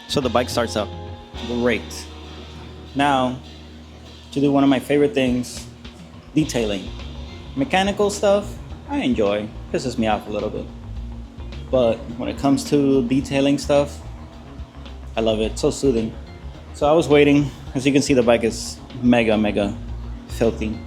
So the bike starts up great. Now, to do one of my favorite things, detailing. Mechanical stuff, I enjoy, pisses me off a little bit. But when it comes to detailing stuff, I love it, so soothing. So I was waiting, as you can see the bike is mega filthy.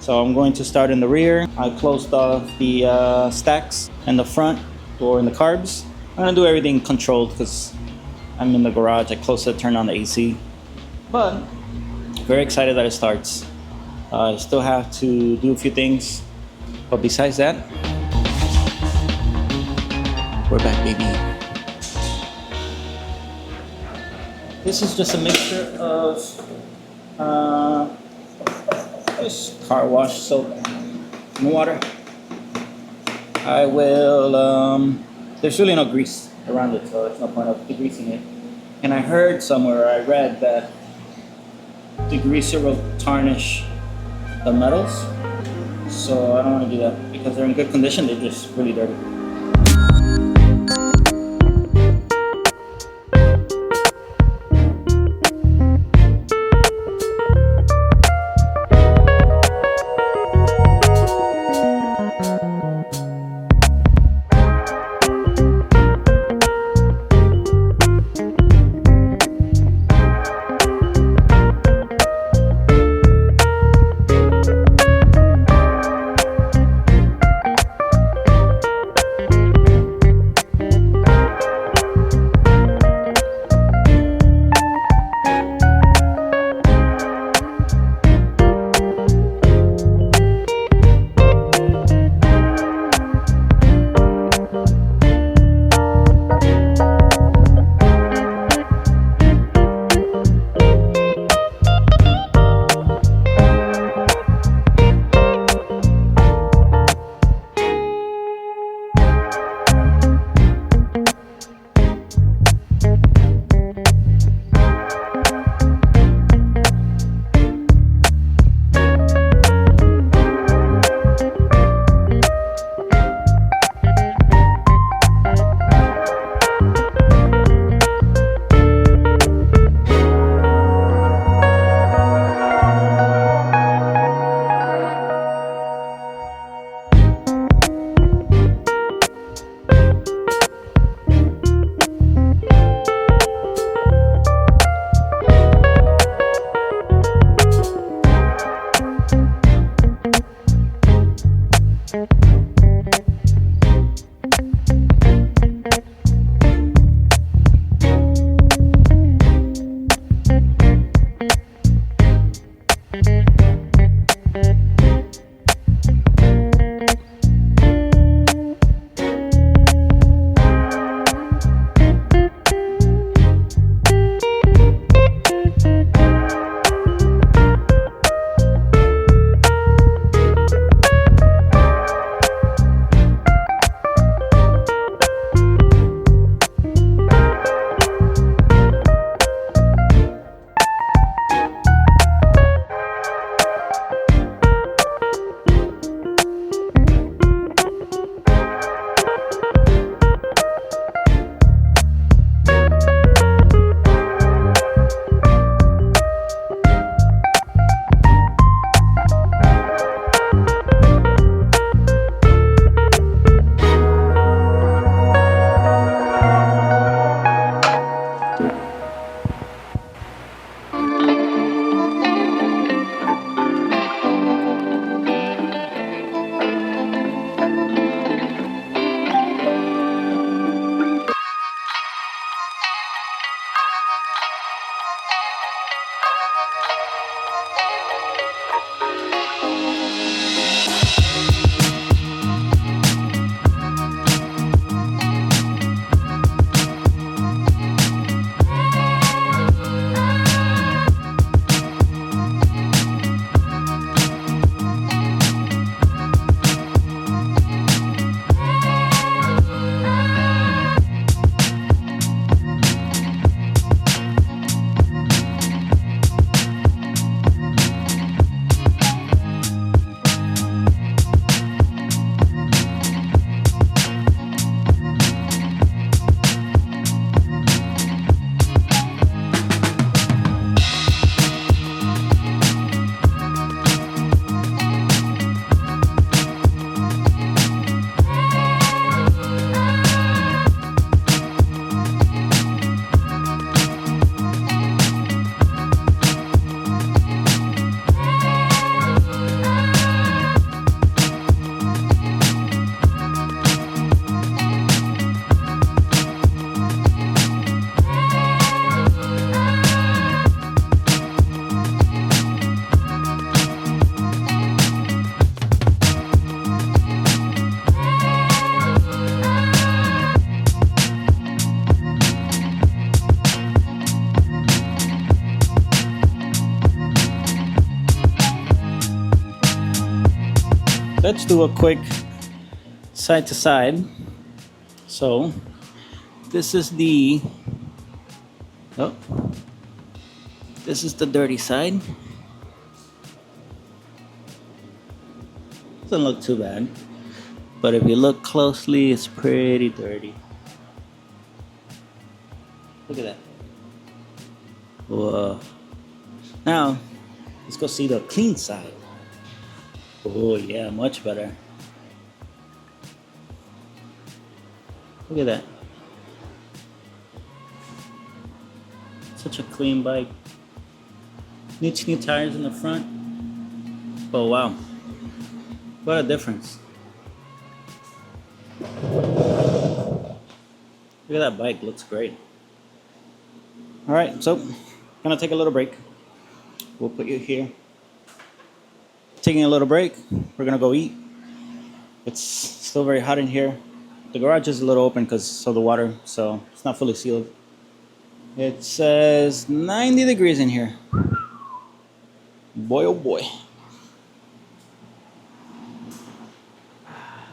So I'm going to start in the rear. I closed off the stacks in the front or in the carbs. I'm gonna do everything controlled because I'm in the garage. I closed it, turned on the AC. But very excited that it starts. I still have to do a few things, but besides that, we're back, baby. This is just a mixture of just car wash soap and water. I will, there's really no grease around it, so there's no point of degreasing it. And I heard somewhere, I read that degreaser will tarnish the metals, so I don't want to do that because they're in good condition, they're just really dirty. let's do a quick side to side. So this is the this is the dirty side. Doesn't look too bad, but if you look closely, it's pretty dirty. Look at that. Whoa. Now let's go see the clean side. Oh yeah, much better. Look at that. Such a clean bike. Needs new tires in the front. Oh wow. What a difference. Look at that bike, looks great. Alright, so gonna take a little break. We'll put you here. Taking a little break, we're gonna go eat. It's still very hot in here. The garage is a little open because of the water, so it's not fully sealed. It says 90 degrees in here. Boy, oh boy.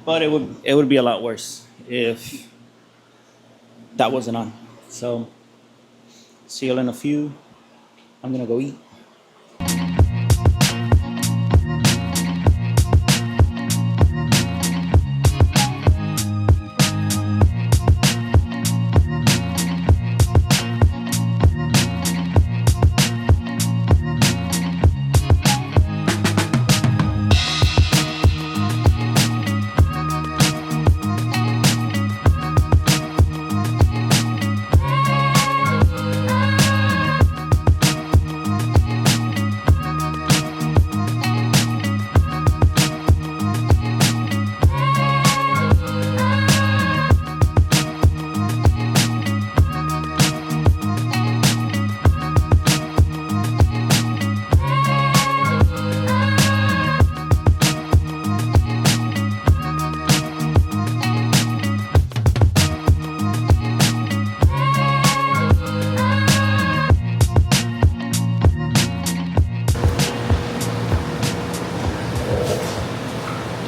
But it would be a lot worse if that wasn't on. So, see you in a few. I'm gonna go eat.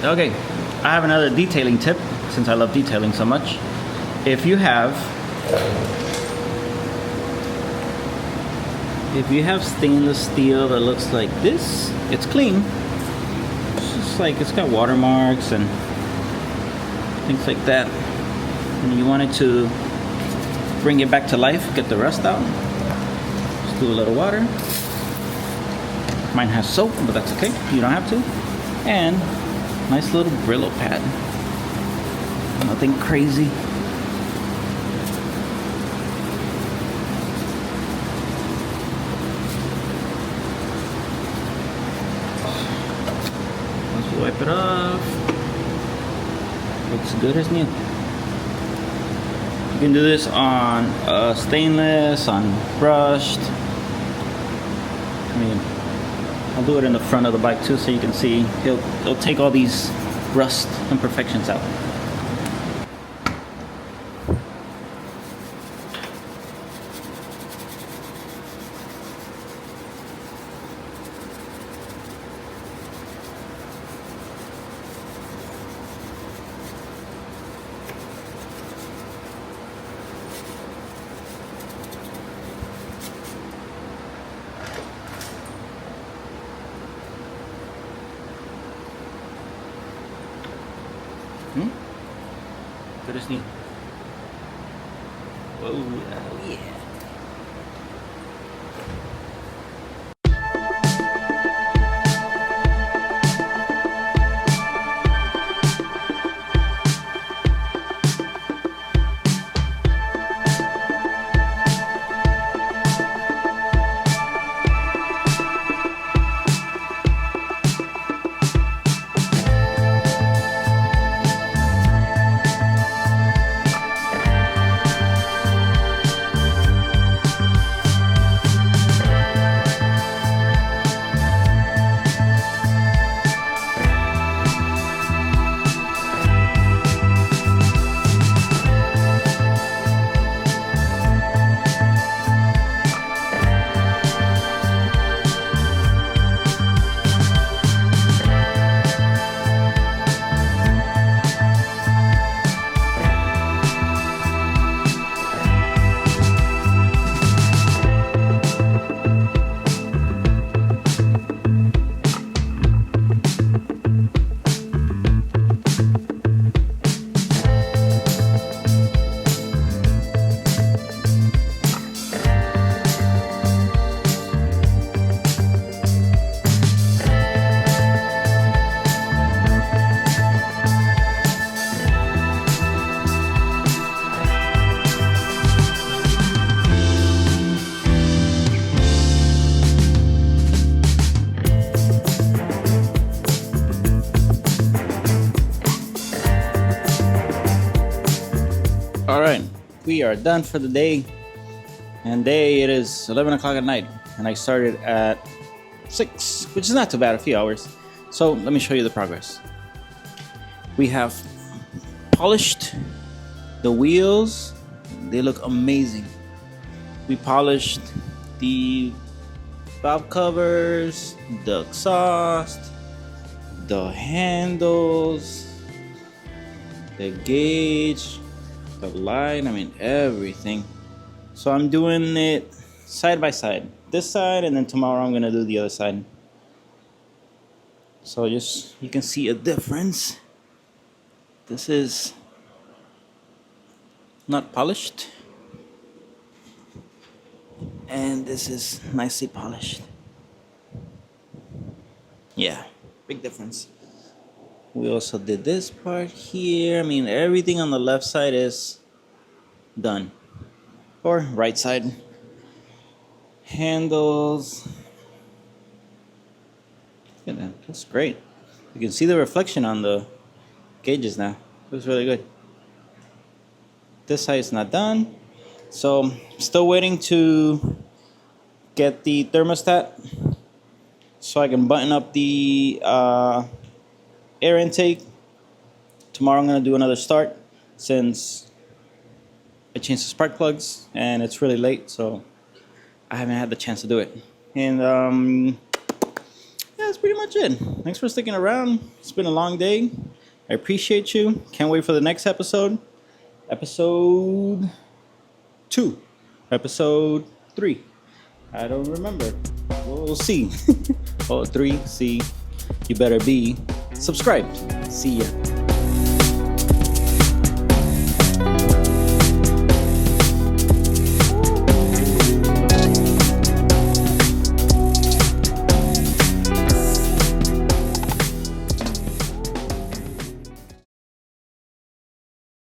Okay, I have another detailing tip since I love detailing so much. If you have stainless steel that looks like this, it's clean. It's just like it's got watermarks and things like that. And you wanted to bring it back to life, get the rust out. Just do a little water. Mine has soap, but that's okay. You don't have to. And nice little Brillo pad. Nothing crazy. Once you wipe it off, looks good as new. You can do this on stainless, on brushed. I mean, I'll do it in the front of the bike too, so you can see it'll take all these rust imperfections out. Good as new. Whoa, yeah. we are done for the day. And it is 11 o'clock at night. And I started at 6, which is not too bad, a few hours. So let me show you the progress. We have polished the wheels. They look amazing. We polished the valve covers, the exhaust, the handles, the gauge, the light, I mean everything. So I'm doing it side by side. This side, and then tomorrow I'm gonna do the other side. So just, you can see a difference. This is not polished, and this is nicely polished. Yeah, big difference. We also did this part here. I mean, everything on the left side is done, or right side. Handles. Look at that, that's great. You can see the reflection on the gauges now. Looks really good. This side is not done, so still waiting to get the thermostat so I can button up the air intake. Tomorrow I'm gonna do another start since I changed the spark plugs and it's really late, so I haven't had the chance to do it. And yeah, that's pretty much it. Thanks for sticking around. It's been a long day. I appreciate you. Can't wait for the next episode. Episode 2. Episode 3. I don't remember. We'll see. Oh, 3. See. You better be subscribed. See ya.